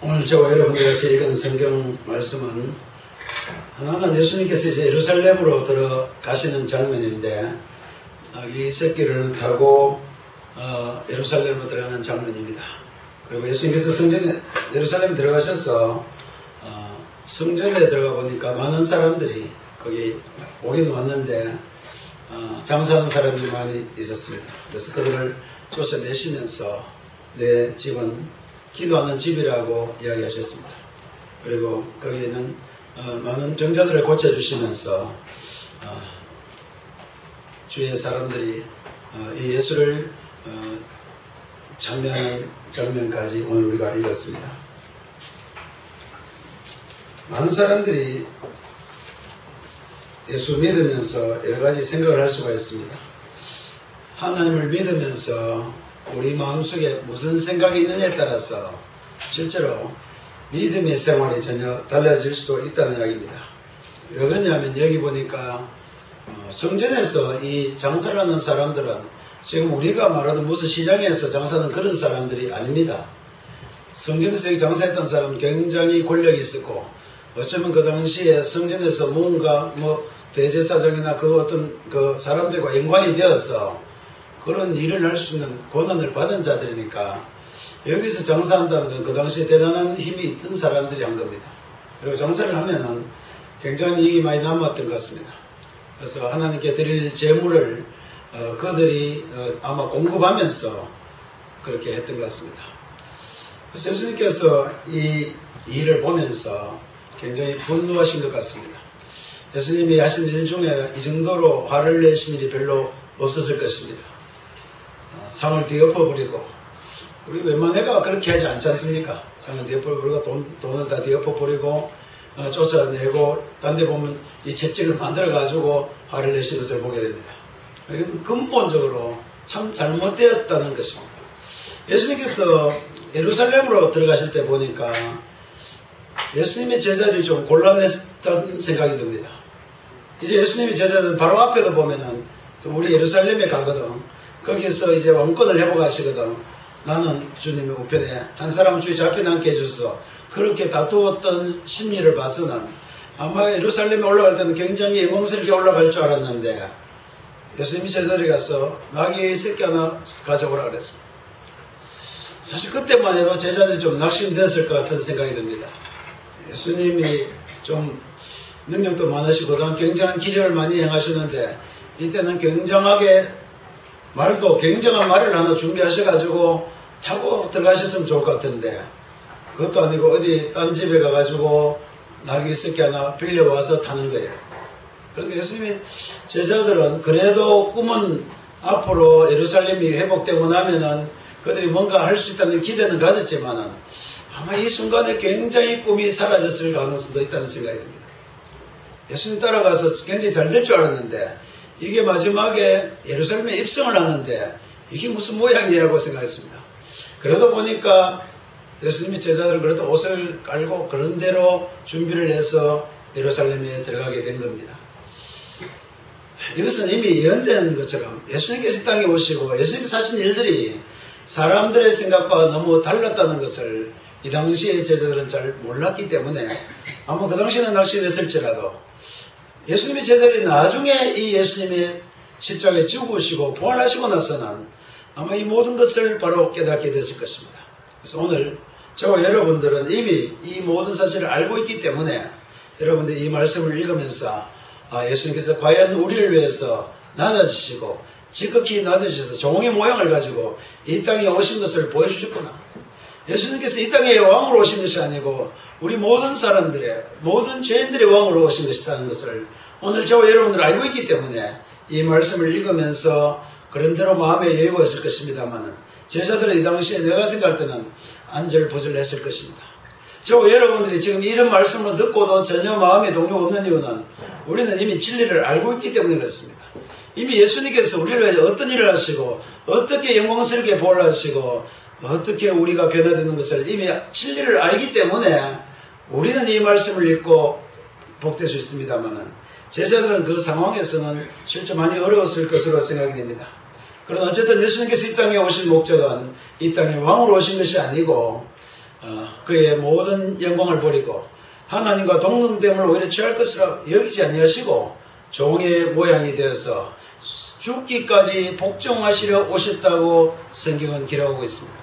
오늘 저와 여러분들과 같이 읽은 성경 말씀은 하나는 예수님께서 이제 예루살렘으로 들어가시는 장면인데 이 새끼를 타고 예루살렘으로 들어가는 장면입니다. 그리고 예수님께서 예루살렘에 들어가셔서 성전에 들어가 보니까 많은 사람들이 거기 오긴 왔는데 장사하는 사람들이 많이 있었습니다. 그래서 그들을 쫓아내시면서 내 집은 기도하는 집이라고 이야기하셨습니다. 그리고 거기에는 많은 병자들을 고쳐주시면서 주위의 사람들이 이 예수를 참여하는 장면까지 오늘 우리가 읽었습니다. 많은 사람들이 예수 믿으면서 여러 가지 생각을 할 수가 있습니다. 하나님을 믿으면서 우리 마음속에 무슨 생각이 있느냐에 따라서 실제로 믿음의 생활이 전혀 달라질 수도 있다는 이야기입니다. 왜 그러냐면 여기 보니까 성전에서 이 장사를 하는 사람들은 지금 우리가 말하는 무슨 시장에서 장사하는 그런 사람들이 아닙니다. 성전에서 여기 장사했던 사람은 굉장히 권력이 있었고 어쩌면 그 당시에 성전에서 뭔가 대제사장이나 그 어떤 그 사람들과 연관이 되어서 그런 일을 할 수 있는 권한을 받은 자들이니까 여기서 장사한다는 건 그 당시에 대단한 힘이 있던 사람들이 한 겁니다. 그리고 장사를 하면은 굉장히 이익이 많이 남았던 것 같습니다. 그래서 하나님께 드릴 재물을 그들이 아마 공급하면서 그렇게 했던 것 같습니다. 그래서 예수님께서 이 일을 보면서 굉장히 분노하신 것 같습니다. 예수님이 하신 일 중에 이 정도로 화를 내신 일이 별로 없었을 것입니다. 상을 뒤엎어버리고 우리 웬만한 애가 그렇게 하지 않지 않습니까? 상을 뒤엎어버리고 돈을 다 뒤엎어버리고 쫓아내고 딴 데 보면 이 채찍을 만들어 가지고 화를 내시는 것을 보게 됩니다. 이건 근본적으로 참 잘못되었다는 것입니다. 예수님께서 예루살렘으로 들어가실 때 보니까 예수님의 제자들이 좀 곤란했던 생각이 듭니다. 이제 예수님의 제자들은 바로 앞에도 보면은 우리 예루살렘에 가거든. 거기서 이제 왕권을 회복하시거든. 나는 주님의 우편에 한 사람은 주의 좌편에 앉게 해줘서 그렇게 다투었던 심리를 봐서는 아마 예루살렘에 올라갈 때는 굉장히 영광스럽게 올라갈 줄 알았는데 예수님이 제자들이 가서 나귀 새끼 하나 가져오라 그랬습니다. 사실 그때만 해도 제자들이 좀 낙심되었을 것 같은 생각이 듭니다. 예수님이 좀 능력도 많으시고 굉장한 기적을 많이 행하시는데 이때는 굉장한 말을 하나 준비하셔가지고 타고 들어가셨으면 좋을 것 같은데 그것도 아니고 어디 딴 집에 가가지고 나귀 새끼 하나 빌려와서 타는 거예요. 그러니까 예수님이 제자들은 그래도 꿈은 앞으로 예루살렘이 회복되고 나면은 그들이 뭔가 할 수 있다는 기대는 가졌지만은 아마 이 순간에 굉장히 꿈이 사라졌을 가능성도 있다는 생각이 듭니다. 예수님 따라가서 굉장히 잘 될 줄 알았는데 이게 마지막에 예루살렘에 입성을 하는데 이게 무슨 모양이냐고 생각했습니다. 그러다 보니까 예수님이 제자들은 그래도 옷을 깔고 그런 대로 준비를 해서 예루살렘에 들어가게 된 겁니다. 이것은 이미 예언된 것처럼 예수님께서 이 땅에 오시고 예수님께서 하신 일들이 사람들의 생각과 너무 달랐다는 것을 이 당시의 제자들은 잘 몰랐기 때문에 아마 그 당시에는 낙심했을지라도 예수님의 제자들이 나중에 이 예수님의 십자가에 죽으시고 부활하시고 나서는 아마 이 모든 것을 바로 깨닫게 됐을 것입니다. 그래서 오늘 저와 여러분들은 이미 이 모든 사실을 알고 있기 때문에 여러분들이 이 말씀을 읽으면서 예수님께서 과연 우리를 위해서 낮아지시고 지극히 낮아지셔서 종의 모양을 가지고 이 땅에 오신 것을 보여주셨구나. 예수님께서 이 땅에 왕으로 오신 것이 아니고 우리 모든 사람들의 모든 죄인들의 왕으로 오신 것이라는 것을 오늘 저와 여러분들 알고 있기 때문에 이 말씀을 읽으면서 그런 대로 마음에 여유가 있을 것입니다만 제자들은 이 당시에 내가 생각할 때는 안절부절했을 것입니다. 저와 여러분들이 지금 이런 말씀을 듣고도 전혀 마음에 동요가 없는 이유는 우리는 이미 진리를 알고 있기 때문에 그렇습니다. 이미 예수님께서 우리를 위해 어떤 일을 하시고 어떻게 영광스럽게 부활하시고 어떻게 우리가 변화되는 것을 이미 진리를 알기 때문에 우리는 이 말씀을 읽고 복될 수 있습니다만 제자들은 그 상황에서는 실제 많이 어려웠을 것으로 생각이 됩니다. 그러나 어쨌든 예수님께서 이 땅에 오신 목적은 이 땅에 왕으로 오신 것이 아니고 그의 모든 영광을 버리고 하나님과 동등됨을 오히려 취할 것이라 여기지 아니하시고 종의 모양이 되어서 죽기까지 복종하시려 오셨다고 성경은 기록하고 있습니다.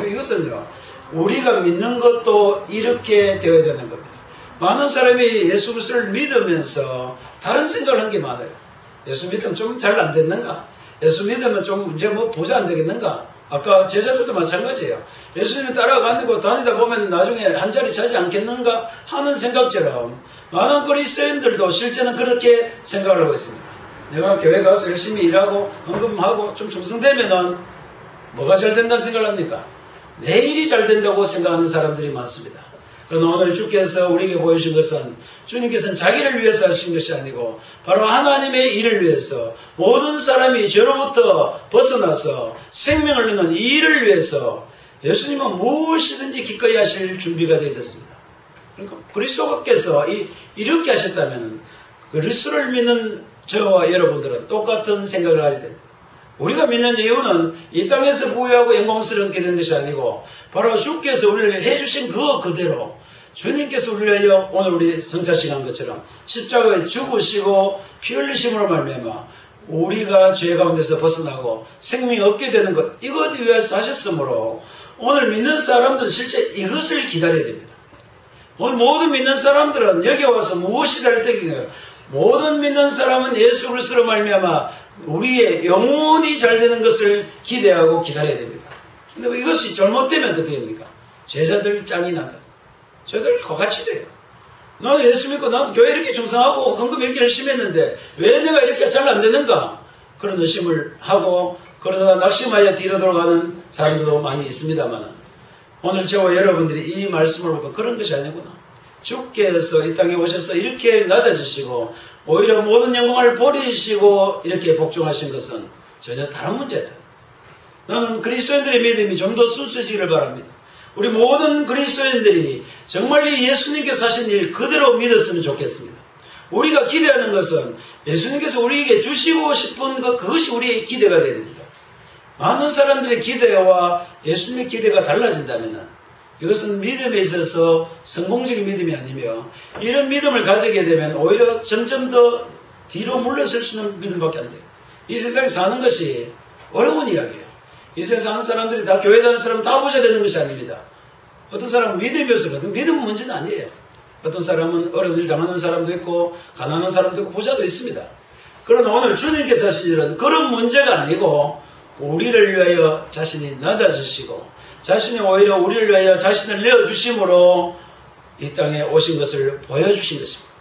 이것은요, 우리가 믿는 것도 이렇게 되어야 되는 겁니다. 많은 사람이 예수 그리스도를 믿으면서 다른 생각을 한 게 많아요. 예수 믿으면 좀 잘 안 됐는가? 예수 믿으면 좀 이제 뭐 보자 안 되겠는가? 아까 제자들도 마찬가지예요. 예수님을 따라가고 다니다 보면 나중에 한 자리 차지 않겠는가 하는 생각처럼 많은 그리스도인들도 실제는 그렇게 생각을 하고 있습니다. 내가 교회 가서 열심히 일하고 헌금하고 좀 충성되면은 뭐가 잘 된다는 생각을 합니까? 내일이 잘 된다고 생각하는 사람들이 많습니다. 그러나 오늘 주께서 우리에게 보여주신 것은 주님께서는 자기를 위해서 하신 것이 아니고 바로 하나님의 일을 위해서 모든 사람이 죄로부터 벗어나서 생명을 얻는 이 일을 위해서 예수님은 무엇이든지 기꺼이 하실 준비가 되어 있었습니다. 그러니까 그리스도께서 이렇게 하셨다면 그리스도를 믿는 저와 여러분들은 똑같은 생각을 하게 됩니다. 우리가 믿는 이유는 이 땅에서 부유하고 영광스럽게 되는 것이 아니고 바로 주께서 우리를 해주신 그거 그대로 주님께서 우리를 위하여 오늘 우리 성찬식한 것처럼 십자가에 죽으시고 피 흘리심으로 말미암아 우리가 죄 가운데서 벗어나고 생명이 얻게 되는 것 이것 위해서 하셨으므로 오늘 믿는 사람들은 실제 이것을 기다려야 됩니다. 오늘 모든 믿는 사람들은 여기 와서 무엇이 될 때인가요? 모든 믿는 사람은 예수 그리스도로 말미암아 우리의 영혼이 잘 되는 것을 기대하고 기다려야 됩니다. 근데 이것이 잘못되면 어떻게 됩니까? 제자들 짱이 난다. 저들과 같이 돼요. 나는 예수 믿고 나도 교회 이렇게 충성하고 헌금 이렇게 열심히 했는데 왜 내가 이렇게 잘 안 되는가? 그런 의심을 하고 그러다 낙심하여 뒤로 돌아가는 사람들도 많이 있습니다만 오늘 저와 여러분들이 이 말씀을 보고 그런 것이 아니구나. 주께서 이 땅에 오셔서 이렇게 낮아지시고 오히려 모든 영광을 버리시고 이렇게 복종하신 것은 전혀 다른 문제다. 나는 그리스도인들의 믿음이 좀 더 순수해지기를 바랍니다. 우리 모든 그리스도인들이 정말 이 예수님께서 하신 일 그대로 믿었으면 좋겠습니다. 우리가 기대하는 것은 예수님께서 우리에게 주시고 싶은 것 그것이 우리의 기대가 되야 됩니다. 많은 사람들의 기대와 예수님의 기대가 달라진다면 이것은 믿음에 있어서 성공적인 믿음이 아니며 이런 믿음을 가지게 되면 오히려 점점 더 뒤로 물러설 수 있는 믿음밖에 안 돼요. 이 세상에 사는 것이 어려운 이야기예요. 이 세상 사는 사람들이 다 교회 다니는 사람은 다 부자 되는 것이 아닙니다. 어떤 사람은 믿음이 없어요. 믿음은 문제는 아니에요. 어떤 사람은 어려운 일 당하는 사람도 있고 가난한 사람도 있고 부자도 있습니다. 그러나 오늘 주님께서 하신 일은 그런 문제가 아니고 우리를 위하여 자신이 낮아지시고 자신이 오히려 우리를 위하여 자신을 내어주심으로 이 땅에 오신 것을 보여주신 것입니다.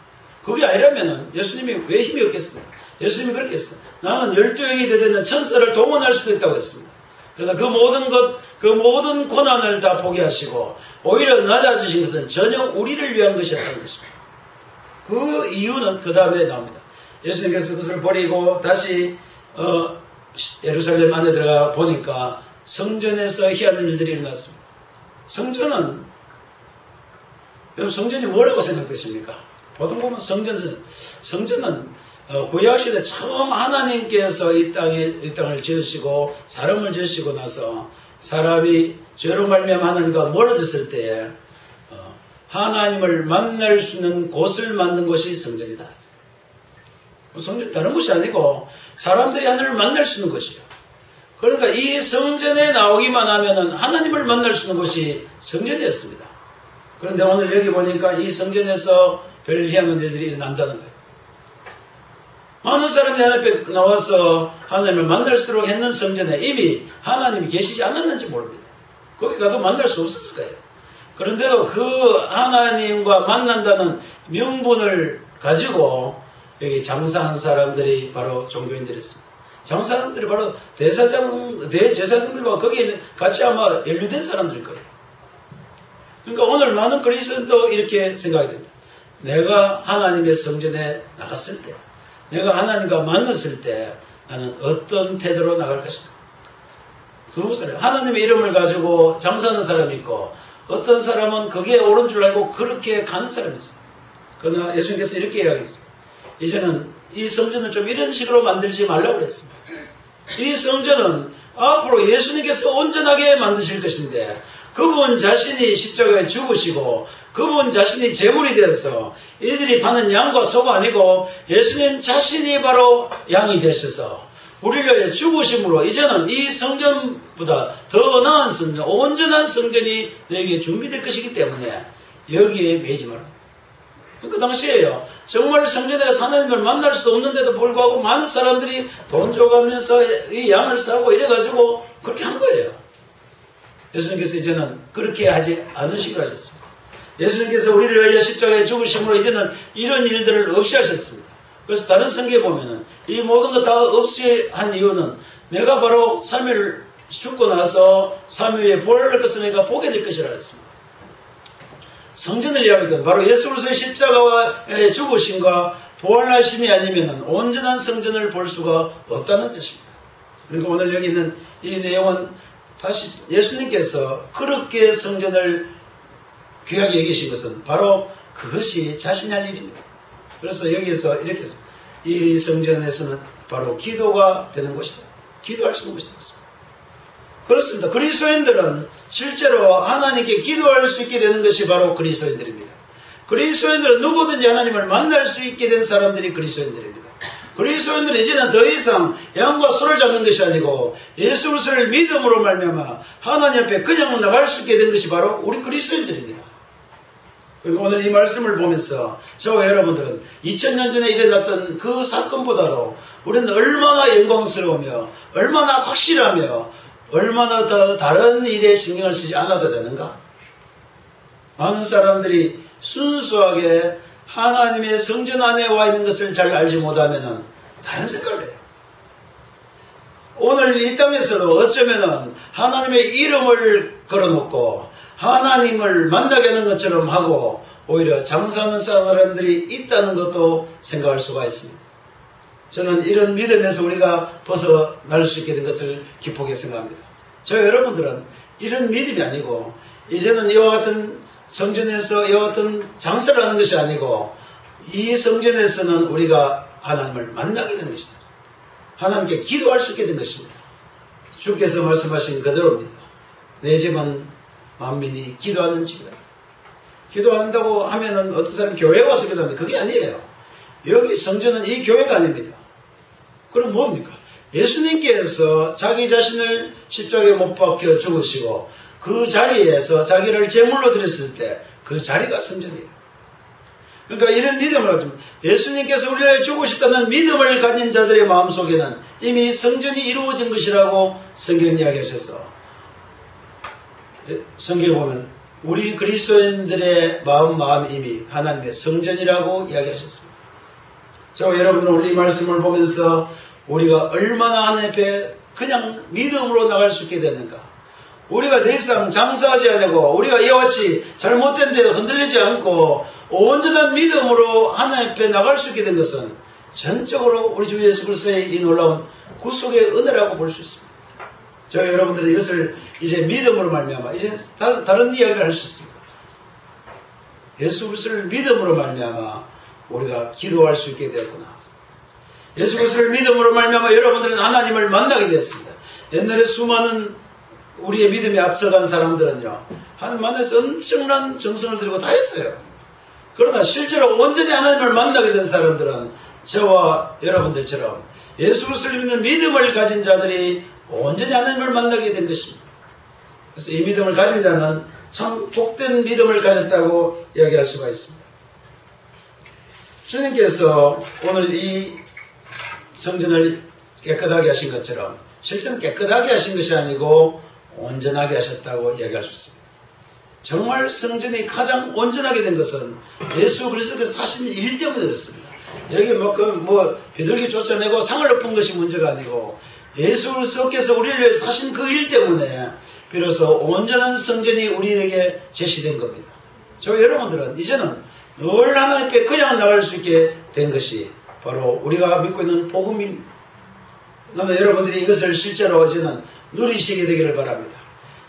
그게 아니라면 예수님이 왜 힘이 없겠습니까? 예수님이 그렇게 했어요. 나는 12영이 되는 천사를 동원할 수도 있다고 했습니다. 그러나 그 모든 고난을 다 포기하시고 오히려 낮아지신 것은 전혀 우리를 위한 것이었다는 것입니다. 그 이유는 그 다음에 나옵니다. 예수님께서 그것을 버리고 다시 예루살렘 안에 들어가 보니까 성전에서 희한한 일들이 일어났습니다. 성전이 뭐라고 생각되십니까? 보통 보면 성전은 구약시대 처음 하나님께서 이 땅을 지으시고 사람을 지으시고 나서 사람이 죄로 말미암아 하나님과 멀어졌을 때에 하나님을 만날 수 있는 곳을 만든 것이 성전이다. 성전이 다른 것이 아니고 사람들이 하나님을 만날 수 있는 것이에요. 그러니까 이 성전에 나오기만 하면은 하나님을 만날 수 있는 곳이 성전이었습니다. 그런데 오늘 여기 보니까 이 성전에서 별 희한한 일들이 일어난다는 거예요. 많은 사람들이 하나님 앞에 나와서 하나님을 만날 수 있도록 했는 성전에 이미 하나님이 계시지 않았는지 모릅니다. 거기 가도 만날 수 없었을 거예요. 그런데도 그 하나님과 만난다는 명분을 가지고 여기 장사하는 사람들이 바로 종교인들이었습니다. 장사하는 사람들이 바로 대제사장들과 거기에 같이 아마 연루된 사람들일 거예요. 그러니까 오늘 많은 그리스도인도 이렇게 생각이 됩니다. 내가 하나님의 성전에 나갔을 때, 내가 하나님과 만났을 때 나는 어떤 태도로 나갈 것인가. 두 사람, 하나님의 이름을 가지고 장사하는 사람이 있고 어떤 사람은 거기에 옳은 줄 알고 그렇게 가는 사람이 있어요. 그러나 예수님께서 이렇게 이야기했어요. 이제는 이 성전을 좀 이런 식으로 만들지 말라고 그랬습니다. 이 성전은 앞으로 예수님께서 온전하게 만드실 것인데 그분 자신이 십자가에 죽으시고 그분 자신이 제물이 되어서 이들이 파는 양과 소가 아니고 예수님 자신이 바로 양이 되셔서 우리를 위해 죽으심으로 이제는 이 성전보다 더 나은 성전, 온전한 성전이 너에게 준비될 것이기 때문에 여기에 매이지 마라. 그 당시에요. 정말 성전에 가서 하나님을 만날 수도 없는데도 불구하고 많은 사람들이 돈 줘가면서 이 양을 사고 이래가지고 그렇게 한 거예요. 예수님께서 이제는 그렇게 하지 않으시기로 하셨습니다. 예수님께서 우리를 위하여 십자가에 죽으심으로 이제는 이런 일들을 없이 하셨습니다. 그래서 다른 성경에 보면은 이 모든 것 다 없이 한 이유는 내가 바로 3일 죽고 나서 3일 후에 부활할 것을 내가 보게 될 것이라 했습니다. 성전을 이야기할 때는 바로 예수 그리스도의 십자가와 죽으심과 부활하심이 아니면 온전한 성전을 볼 수가 없다는 뜻입니다. 그러니까 오늘 여기 있는 이 내용은 다시 예수님께서 그렇게 성전을 귀하게 여기신 것은 바로 그것이 자신이 할 일입니다. 그래서 여기에서 이렇게 이 성전에서는 바로 기도가 되는 곳이다. 기도할 수 있는 곳이다. 그렇습니다. 그리스도인들은 실제로 하나님께 기도할 수 있게 되는 것이 바로 그리스도인들입니다. 그리스도인들은 누구든지 하나님을 만날 수 있게 된 사람들이 그리스도인들입니다. 그리스도인들은 이제는 더 이상 양과 소를 잡는 것이 아니고 예수 그리스도를 믿음으로 말미암아 하나님 앞에 그냥 나갈 수 있게 된 것이 바로 우리 그리스도인들입니다. 그리고 오늘 이 말씀을 보면서 저와 여러분들은 2000년 전에 일어났던 그 사건보다도 우리는 얼마나 영광스러우며 얼마나 확실하며 얼마나 더 다른 일에 신경을 쓰지 않아도 되는가? 많은 사람들이 순수하게 하나님의 성전 안에 와 있는 것을 잘 알지 못하면 다른 생각을 해요. 오늘 이 땅에서도 어쩌면 하나님의 이름을 걸어놓고 하나님을 만나게 하는 것처럼 하고 오히려 장사하는 사람들이 있다는 것도 생각할 수가 있습니다. 저는 이런 믿음에서 우리가 벗어날 수 있게 된 것을 기쁘게 생각합니다. 저 여러분들은 이런 믿음이 아니고 이제는 이와 같은 성전에서 이와 같은 장사를 하는 것이 아니고 이 성전에서는 우리가 하나님을 만나게 된 것이다. 하나님께 기도할 수 있게 된 것입니다. 주께서 말씀하신 그대로입니다. 내 집은 만민이 기도하는 집이다. 기도한다고 하면은 어떤 사람이 교회에 와서 기도하는데 그게 아니에요. 여기 성전은 이 교회가 아닙니다. 그럼 뭡니까? 예수님께서 자기 자신을 십자가에 못 박혀 죽으시고 그 자리에서 자기를 제물로 드렸을 때 그 자리가 성전이에요. 그러니까 이런 믿음을 가지고 예수님께서 우리를 죽으셨다는 믿음을 가진 자들의 마음속에는 이미 성전이 이루어진 것이라고 성경은 이야기하셔서 성경에 보면 우리 그리스도인들의 마음이 이미 하나님의 성전이라고 이야기하셨습니다. 저와 여러분은 오늘 이 말씀을 보면서 우리가 얼마나 하나님 앞에 그냥 믿음으로 나갈 수 있게 됐는가. 우리가 더 이상 장사하지 않고 우리가 이와 같이 잘못된 데 흔들리지 않고 온전한 믿음으로 하나님 앞에 나갈 수 있게 된 것은 전적으로 우리 주 예수 그리스도의 이 놀라운 구속의 은혜라고 볼 수 있습니다. 저 여러분들은 이것을 이제 믿음으로 말미암아 이제 다른 이야기를 할 수 있습니다. 예수 그리스도를 믿음으로 말미암아 우리가 기도할 수 있게 되었구나. 예수 그리스도를 믿음으로 말미암아 여러분들은 하나님을 만나게 되었습니다. 옛날에 수많은 우리의 믿음에 앞서간 사람들은요, 하나님 만나서 엄청난 정성을 들이고 다 했어요. 그러나 실제로 온전히 하나님을 만나게 된 사람들은 저와 여러분들처럼 예수 그리스도를 믿는 믿음을 가진 자들이 온전히 하나님을 만나게 된 것입니다. 그래서 이 믿음을 가진 자는 참 복된 믿음을 가졌다고 이야기할 수가 있습니다. 주님께서 오늘 이 성전을 깨끗하게 하신 것처럼 실제는 깨끗하게 하신 것이 아니고 온전하게 하셨다고 이야기할 수 있습니다. 정말 성전이 가장 온전하게 된 것은 예수 그리스도께서 사신 일 때문에 그렇습니다. 여기 비둘기 쫓아내고 상을 엎은 것이 문제가 아니고 예수 그리스도께서 우리를 위해 사신 그 일 때문에 비로소 온전한 성전이 우리에게 제시된 겁니다. 저 여러분들은 이제는 늘 하나님 앞에 그냥 나갈 수 있게 된 것이 바로 우리가 믿고 있는 복음입니다. 나는 여러분들이 이것을 실제로 이제는 누리시게 되기를 바랍니다.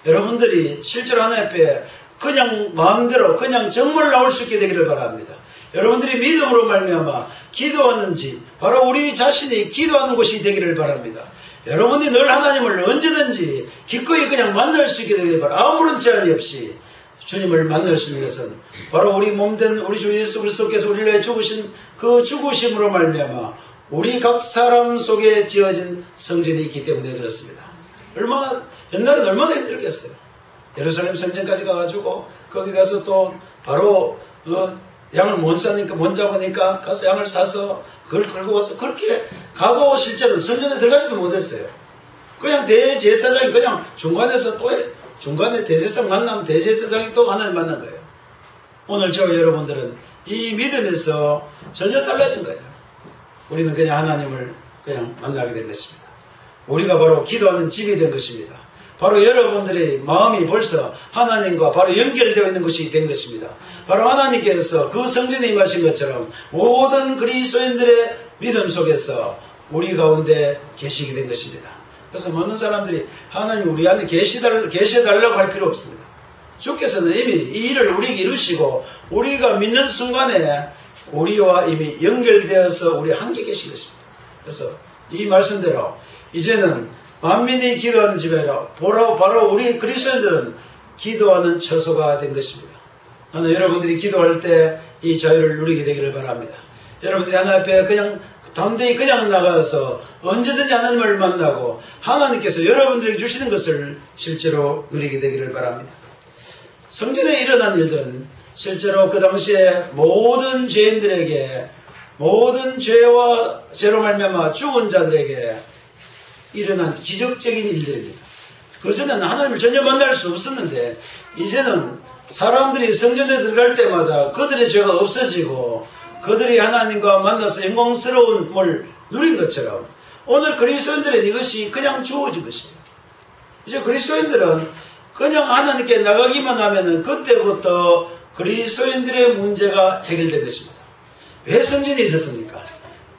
여러분들이 실제로 하나님 앞에 그냥 마음대로 그냥 정말 나올 수 있게 되기를 바랍니다. 여러분들이 믿음으로 말미암아 기도하는 집, 바로 우리 자신이 기도하는 곳이 되기를 바랍니다. 여러분이 늘 하나님을 언제든지 기꺼이 그냥 만날 수 있게 되길 바랍니다. 아무런 제한이 없이 주님을 만날 수 있는 것은 바로 우리 몸된 우리 주 예수 그리스도께서 우리를 위해 죽으신 그 죽으심으로 말미암아 우리 각 사람 속에 지어진 성전이 있기 때문에 그렇습니다. 옛날엔 얼마나 힘들겠어요. 예루살렘 성전까지 가가지고 거기 가서 또 바로 양을 못 잡으니까 가서 양을 사서 그걸 끌고 와서 그렇게 가도 실제로 성전에 들어가지도 못했어요. 그냥 대제사장이 그냥 중간에서 중간에 대제사장 만나면 대제사장이 또 하나님 만난 거예요. 오늘 저와 여러분들은 이 믿음에서 전혀 달라진 거예요. 우리는 그냥 하나님을 그냥 만나게 된 것입니다. 우리가 바로 기도하는 집이 된 것입니다. 바로 여러분들의 마음이 벌써 하나님과 바로 연결되어 있는 것이 된 것입니다. 바로 하나님께서 그 성전에 임하신 것처럼 모든 그리스도인들의 믿음 속에서 우리 가운데 계시게 된 것입니다. 그래서 많은 사람들이 하나님 우리 안에 계셔달라고 할 필요 없습니다. 주께서는 이미 이 일을 우리에게 이루시고 우리가 믿는 순간에 우리와 이미 연결되어서 우리 함께 계신 것입니다. 그래서 이 말씀대로 이제는 만민이 기도하는 집이라 바로 우리 그리스도인들은 기도하는 처소가 된 것입니다. 나는 여러분들이 기도할 때 이 자유를 누리게 되기를 바랍니다. 여러분들이 하나님 앞에 그냥 담대히 그냥 나가서 언제든지 하나님을 만나고 하나님께서 여러분들에게 주시는 것을 실제로 누리게 되기를 바랍니다. 성전에 일어난 일들은 실제로 그 당시에 모든 죄인들에게 모든 죄로 말미암아 죽은 자들에게 일어난 기적적인 일들입니다. 그전에는 하나님을 전혀 만날 수 없었는데 이제는 사람들이 성전에 들어갈 때마다 그들의 죄가 없어지고 그들이 하나님과 만나서 영광스러움을 누린 것처럼 오늘 그리스도인들은 이것이 그냥 주어진 것입니다. 이제 그리스도인들은 그냥 하나님께 나가기만 하면은 그때부터 그리스도인들의 문제가 해결된 것입니다. 왜 성전이 있었습니까?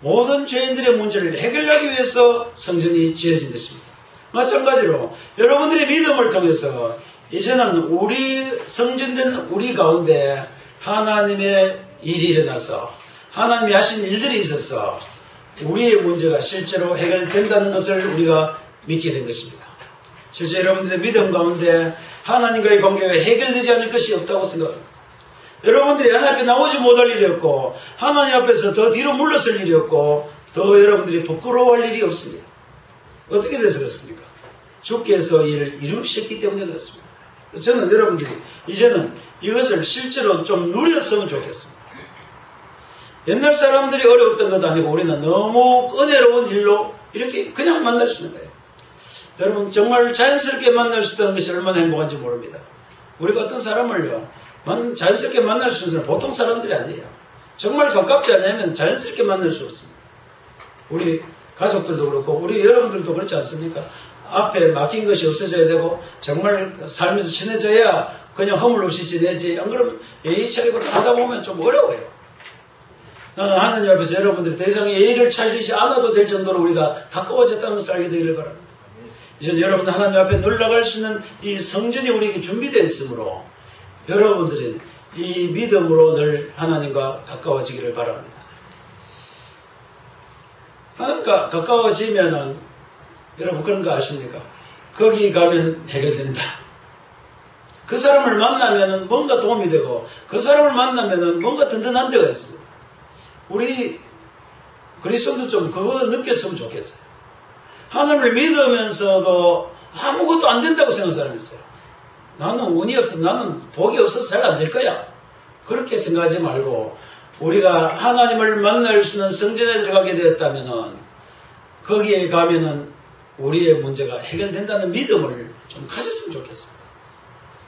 모든 죄인들의 문제를 해결하기 위해서 성전이 지어진 것입니다. 마찬가지로 여러분들의 믿음을 통해서 이제는 우리 성전된 우리 가운데 하나님의 일이 일어나서 하나님이 하신 일들이 있어서 우리의 문제가 실제로 해결된다는 것을 우리가 믿게 된 것입니다. 실제 여러분들의 믿음 가운데 하나님과의 관계가 해결되지 않을 것이 없다고 생각합니다. 여러분들이 하나님 앞에 나오지 못할 일이었고 하나님 앞에서 더 뒤로 물러설 일이었고 더 여러분들이 부끄러워할 일이 없습니다. 어떻게 돼서 그렇습니까? 주께서 이를 이루셨기 때문에 그렇습니다. 그래서 저는 여러분들이 이제는 이것을 실제로 좀 누렸으면 좋겠습니다. 옛날 사람들이 어려웠던 것도 아니고 우리는 너무 은혜로운 일로 이렇게 그냥 만날 수 있는 거예요. 여러분 정말 자연스럽게 만날 수 있다는 것이 얼마나 행복한지 모릅니다. 우리가 어떤 사람을요 자연스럽게 만날 수 있는 사람은 보통 사람들이 아니에요. 정말 가깝지 않으면 자연스럽게 만날 수 없습니다. 우리 가족들도 그렇고 우리 여러분들도 그렇지 않습니까? 앞에 막힌 것이 없어져야 되고 정말 살면서 친해져야 그냥 허물 없이 지내지 안 그러면 예의 차리고 하다 보면 좀 어려워요. 나는 하나님 앞에서 여러분들이 더 이상 예의를 차리지 않아도 될 정도로 우리가 가까워졌다는 것을 알게 되기를 바랍니다. 이제 여러분 하나님 앞에 놀러갈 수 있는 이 성전이 우리에게 준비되어 있으므로 여러분들은 이 믿음으로 늘 하나님과 가까워지기를 바랍니다. 하나님과 가까워지면은 여러분 그런 거 아십니까? 거기 가면 해결된다. 그 사람을 만나면 뭔가 도움이 되고 그 사람을 만나면 뭔가 든든한 데가 있습니다. 우리 그리스도인도 좀 그거 느꼈으면 좋겠어요. 하나님을 믿으면서도 아무것도 안 된다고 생각하는 사람이 있어요. 나는 운이 없어, 나는 복이 없어서 잘 안 될 거야. 그렇게 생각하지 말고 우리가 하나님을 만날 수 있는 성전에 들어가게 되었다면은 거기에 가면은 우리의 문제가 해결된다는 믿음을 좀 가졌으면 좋겠습니다.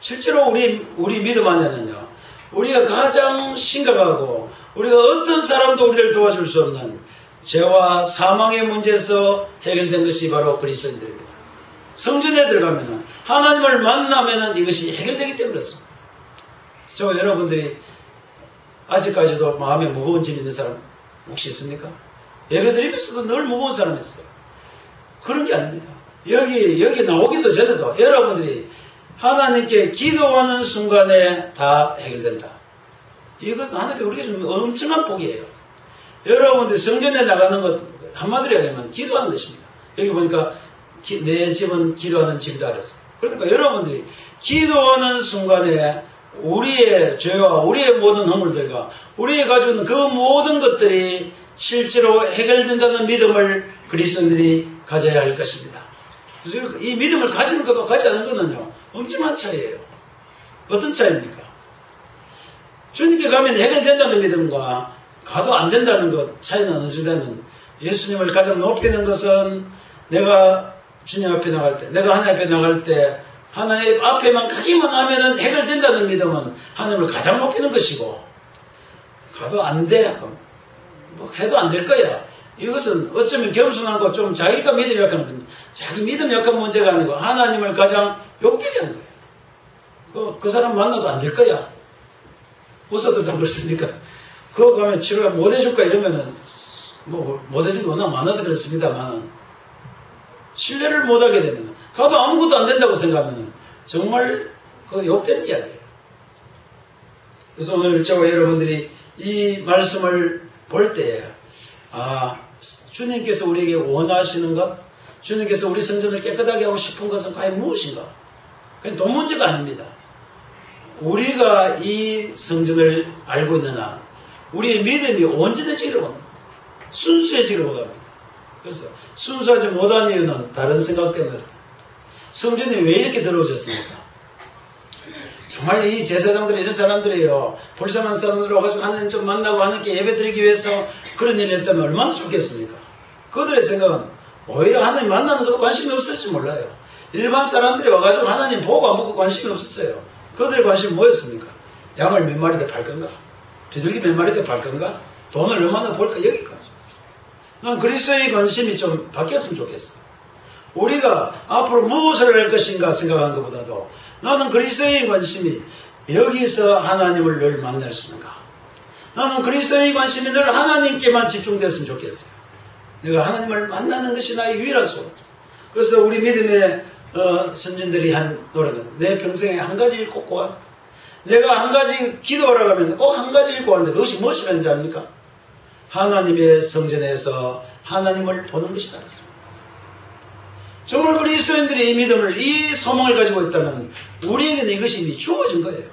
실제로 우리 믿음 안에는요, 우리가 가장 심각하고 우리가 어떤 사람도 우리를 도와줄 수 없는 죄와 사망의 문제에서 해결된 것이 바로 그리스도인들입니다. 성전에 들어가면은 하나님을 만나면은 이것이 해결되기 때문에 그렇습니다. 저 여러분들이 아직까지도 마음에 무거운 짐 있는 사람 혹시 있습니까? 예배 드리면서도 늘 무거운 사람이 있어요. 그런 게 아닙니다. 여기 나오기도 전에도 여러분들이 하나님께 기도하는 순간에 다 해결된다. 이것은 하나님께 우리에게 좀 엄청난 복이에요. 여러분들이 성전에 나가는 것 한마디로 얘기하면 기도하는 것입니다. 여기 보니까 내 집은 기도하는 집이다 그랬어요. 그러니까 여러분들이 기도하는 순간에 우리의 죄와 우리의 모든 허물들과 우리가 가지고 있는 그 모든 것들이 실제로 해결된다는 믿음을 그리스도인들이 가져야 할 것입니다. 그래서 이 믿음을 가지는 것과 가지 않은 것은요, 엄청난 차이예요. 어떤 차이입니까? 주님께 가면 해결된다는 믿음과 가도 안 된다는 것 차이는 어느 정도 되면, 예수님을 가장 높이는 것은 내가 주님 앞에 나갈 때, 내가 하나님 앞에 나갈 때 하나님 앞에만 가기만 하면은 해결된다는 믿음은 하나님을 가장 높이는 것이고, 가도 안 돼, 뭐 해도 안 될 거야, 이것은 어쩌면 겸손하고 좀 자기가 믿음이 약한, 자기 믿음 약한 문제가 아니고 하나님을 가장 욕되게 하는 거예요. 그 사람 만나도 안 될 거야, 웃어도 안 그렇습니까? 그거 가면 치료가 못 해줄까 이러면은 뭐 못 해준 게 워낙 많아서 그렇습니다만, 신뢰를 못하게 되면, 가도 아무것도 안 된다고 생각하면 정말 그 욕되는 이야기예요. 그래서 오늘 저와 여러분들이 이 말씀을 볼 때, 주님께서 우리에게 원하시는 것, 주님께서 우리 성전을 깨끗하게 하고 싶은 것은 과연 무엇인가? 그냥 돈 문제가 아닙니다. 우리가 이 성전을 알고 있는 한 우리의 믿음이 온전해지기를 원합니다. 순수해지기를 원합니다. 그래서 순수하지 못한 이유는 다른 생각 때문에, 성전이 왜 이렇게 더러워졌습니까? 정말 이 제사장들 이런 사람들이요, 불쌍한 사람들 와가지고 하나님 좀 만나고 하나님께 예배 드리기 위해서 그런 일을 했다면 얼마나 좋겠습니까? 그들의 생각은 오히려 하나님 만나는 것도 관심이 없을지 몰라요. 일반 사람들이 와가지고 하나님 보고 안 보고 관심이 없었어요. 그들의 관심은 뭐였습니까? 양을 몇 마리 더 팔 건가? 비둘기 몇 마리 더 팔 건가? 돈을 얼마나 벌까? 여기까지. 난 그리스도의 관심이 좀 바뀌었으면 좋겠어. 우리가 앞으로 무엇을 할 것인가 생각하는 것보다도 나는 그리스도의 관심이 여기서 하나님을 늘 만날 수 있는가? 나는 그리스도의 관심이 늘 하나님께만 집중됐으면 좋겠어요. 내가 하나님을 만나는 것이 나의 유일한 소원. 그래서 우리 믿음의 선진들이 한 노래가, 내 평생에 한 가지 읽고 고한, 내가 한 가지 기도하라고 하면 꼭 한 가지 읽고 하는데 그것이 무엇이라는지 압니까? 하나님의 성전에서 하나님을 보는 것이다. 정말 그리스도인들이 이 믿음을, 이 소망을 가지고 있다면 우리에게는 이것이 이미 주어진 거예요.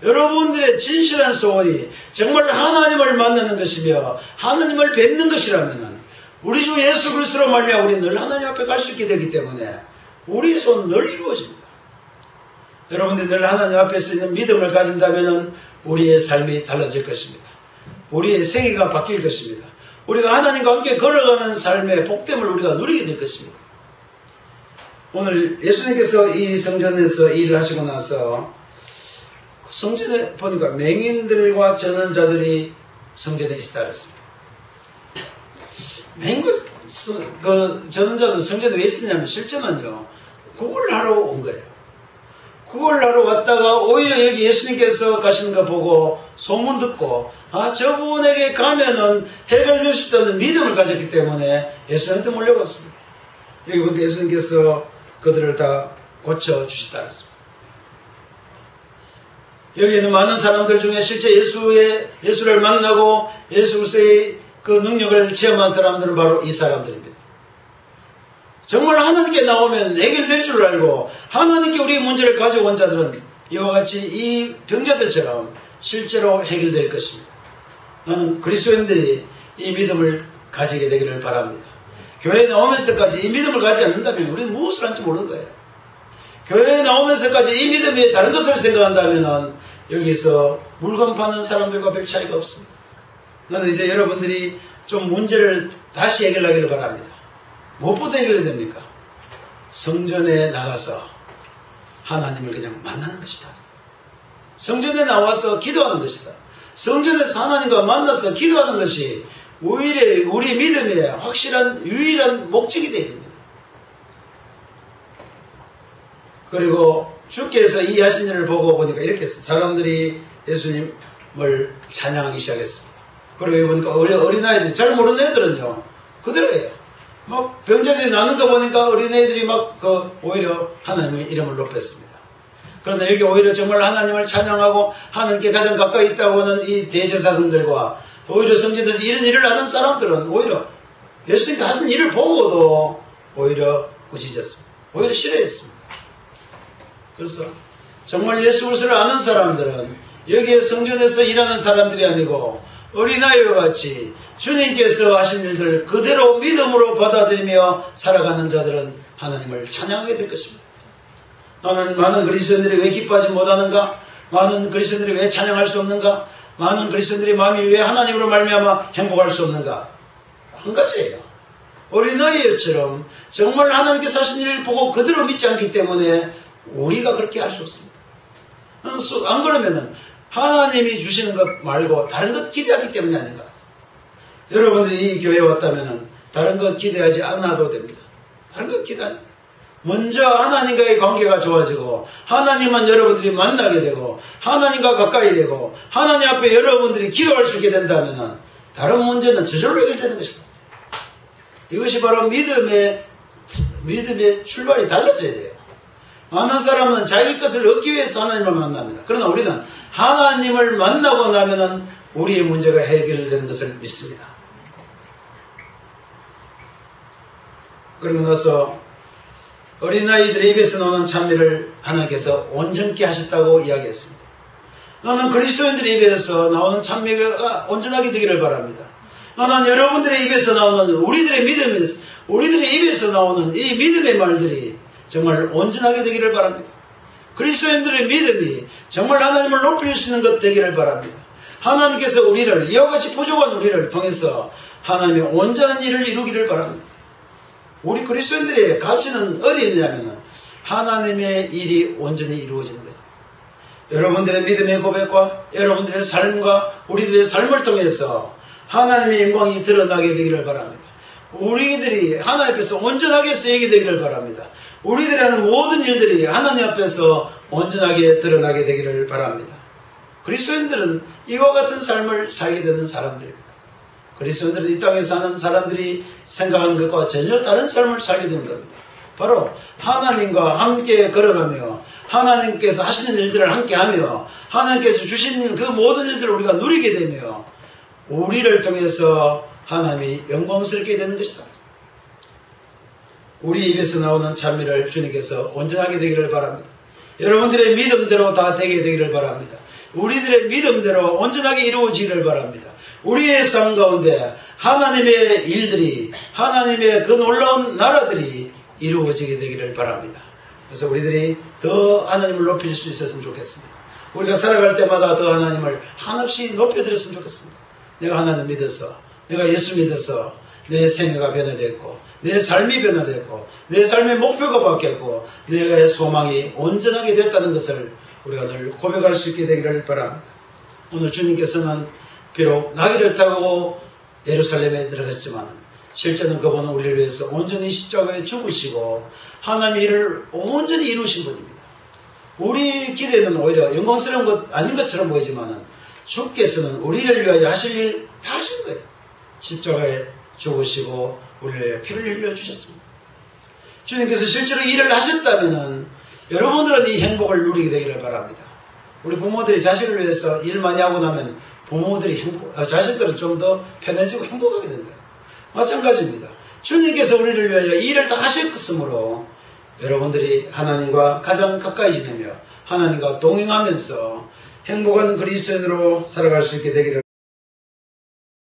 여러분들의 진실한 소원이 정말 하나님을 만나는 것이며 하나님을 뵙는 것이라면 우리 주 예수 그리스도로 말미암아 우리는 늘 하나님 앞에 갈 수 있게 되기 때문에 우리의 소원은 늘 이루어집니다. 여러분들이 늘 하나님 앞에서 있는 믿음을 가진다면 우리의 삶이 달라질 것입니다. 우리의 생애가 바뀔 것입니다. 우리가 하나님과 함께 걸어가는 삶의 복됨을 우리가 누리게 될 것입니다. 오늘 예수님께서 이 성전에서 일을 하시고 나서 성전에 보니까 맹인들과 전원자들이 성전에 있다 그랬습니다. 맹인과 전원자들은 성전에 왜 있었냐면 실제는요, 구걸하러 온 거예요. 구걸하러 왔다가 오히려 여기 예수님께서 가시는 거 보고 소문 듣고 저분에게 가면은 해결될 수 있다는 믿음을 가졌기 때문에 예수님한테 몰려갔습니다. 여기 보니까 예수님께서 그들을 다 고쳐주시다 했습니다. 여기 있는 많은 사람들 중에 실제 예수를 만나고 예수 그리스도의 그 능력을 체험한 사람들은 바로 이 사람들입니다. 정말 하나님께 나오면 해결될 줄 알고 하나님께 우리의 문제를 가져온 자들은 이와 같이 이 병자들처럼 실제로 해결될 것입니다. 나는 그리스도인들이 이 믿음을 가지게 되기를 바랍니다. 교회에 나오면서까지 이 믿음을 가지지 않는다면 우리는 무엇을 하는지 모르는 거예요. 교회에 나오면서까지 이 믿음이 다른 것을 생각한다면 여기서 물건 파는 사람들과 별 차이가 없습니다. 나는 이제 여러분들이 좀 문제를 다시 해결하기를 바랍니다. 무엇부터 해결해야 됩니까? 성전에 나가서 하나님을 그냥 만나는 것이다. 성전에 나와서 기도하는 것이다. 성전에서 하나님과 만나서 기도하는 것이 오히려 우리 믿음의 확실한 유일한 목적이 되어야 됩니다. 그리고 주께서 이 하신 일을 보고 보니까 이렇게 사람들이 예수님을 찬양하기 시작했습니다. 그리고 보니까 어린아이들이, 잘 모르는 애들은요 그대로예요. 막 병자들이 나는 거 보니까 어린애들이 막 오히려 하나님의 이름을 높였습니다. 그런데 여기 오히려 정말 하나님을 찬양하고 하나님께 가장 가까이 있다고 하는 이 대제사장들과 오히려 성전에서 이런 일을 하던 사람들은 오히려 예수님께 하는 일을 보고도 오히려 꾸짖었습니다. 오히려 싫어했습니다. 그래서 정말 예수 그리스도를 아는 사람들은 여기에 성전에서 일하는 사람들이 아니고 어린아이와 같이 주님께서 하신 일들을 그대로 믿음으로 받아들이며 살아가는 자들은 하나님을 찬양하게 될 것입니다. 나는 많은 그리스도인들이 왜 기뻐하지 못하는가? 많은 그리스도인들이 왜 찬양할 수 없는가? 많은 그리스도인들의 마음이 왜 하나님으로 말미암아 행복할 수 없는가? 한 가지예요. 어린아이처럼 정말 하나님께서 하신 일을 보고 그대로 믿지 않기 때문에 우리가 그렇게 할 수 없습니다. 안 그러면은 하나님이 주시는 것 말고 다른 것 기대하기 때문이 아닌가. 여러분들이 이 교회에 왔다면은 다른 것 기대하지 않아도 됩니다. 다른 것 기대하지. 먼저 하나님과의 관계가 좋아지고 하나님만 여러분들이 만나게 되고 하나님과 가까이 되고 하나님 앞에 여러분들이 기도할 수 있게 된다면은 다른 문제는 저절로 해결되는 것이다. 이것이 바로 믿음의 출발이 달라져야 돼요. 많은 사람은 자기 것을 얻기 위해서 하나님을 만납니다. 그러나 우리는 하나님을 만나고 나면은 우리의 문제가 해결되는 것을 믿습니다. 그리고 나서 어린아이들의 입에서 나오는 찬미를 하나님께서 온전케 하셨다고 이야기했습니다. 나는 그리스도인들의 입에서 나오는 찬미가 온전하게 되기를 바랍니다. 나는 여러분들의 입에서 나오는 우리들의 입에서 나오는 이 믿음의 말들이 정말 온전하게 되기를 바랍니다. 그리스도인들의 믿음이 정말 하나님을 높일 수 있는 것 되기를 바랍니다. 하나님께서 우리를 이와 같이 부족한 우리를 통해서 하나님의 온전한 일을 이루기를 바랍니다. 우리 그리스도인들의 가치는 어디 있냐면 하나님의 일이 온전히 이루어지는 거죠. 여러분들의 믿음의 고백과 여러분들의 삶과 우리들의 삶을 통해서 하나님의 영광이 드러나게 되기를 바랍니다. 우리들이 하나님 앞에서 온전하게 쓰이게 되기를 바랍니다. 우리들이 하는 모든 일들이 하나님 앞에서 온전하게 드러나게 되기를 바랍니다. 그리스도인들은 이와 같은 삶을 살게 되는 사람들입니다. 그리스도인들은 이 땅에 사는 사람들이 생각하는 것과 전혀 다른 삶을 살게 되는 겁니다. 바로 하나님과 함께 걸어가며 하나님께서 하시는 일들을 함께하며 하나님께서 주신 그 모든 일들을 우리가 누리게 되며 우리를 통해서 하나님이 영광스럽게 되는 것이다. 우리 입에서 나오는 찬미를 주님께서 온전하게 되기를 바랍니다. 여러분들의 믿음대로 다 되게 되기를 바랍니다. 우리들의 믿음대로 온전하게 이루어지기를 바랍니다. 우리의 삶 가운데 하나님의 일들이 하나님의 그 놀라운 나라들이 이루어지게 되기를 바랍니다. 그래서 우리들이 더 하나님을 높일 수 있었으면 좋겠습니다. 우리가 살아갈 때마다 더 하나님을 한없이 높여드렸으면 좋겠습니다. 내가 하나님 믿어서 내가 예수 믿어서 내 생애가 변화됐고 내 삶이 변화됐고 내 삶의 목표가 바뀌었고 내 소망이 온전하게 됐다는 것을 우리가 늘 고백할 수 있게 되기를 바랍니다. 오늘 주님께서는 비록 나귀를 타고 예루살렘에 들어갔지만 실제는 그분은 우리를 위해서 온전히 십자가에 죽으시고 하나님의 일을 온전히 이루신 분입니다. 우리 기대는 오히려 영광스러운 것 아닌 것처럼 보이지만 주께서는 우리를 위하여 하실 일 다 하신 거예요. 십자가에 죽으시고 우리를 위해 피를 흘려주셨습니다. 주님께서 실제로 일을 하셨다면 여러분들은 이 행복을 누리게 되기를 바랍니다. 우리 부모들이 자식을 위해서 일 많이 하고 나면 부모들이 자식들은 좀 더 편해지고 행복하게 되는 거예요. 마찬가지입니다. 주님께서 우리를 위하여 일을 다 하셨으므로 여러분들이 하나님과 가장 가까이 지내며 하나님과 동행하면서 행복한 그리스도인으로 살아갈 수 있게 되기를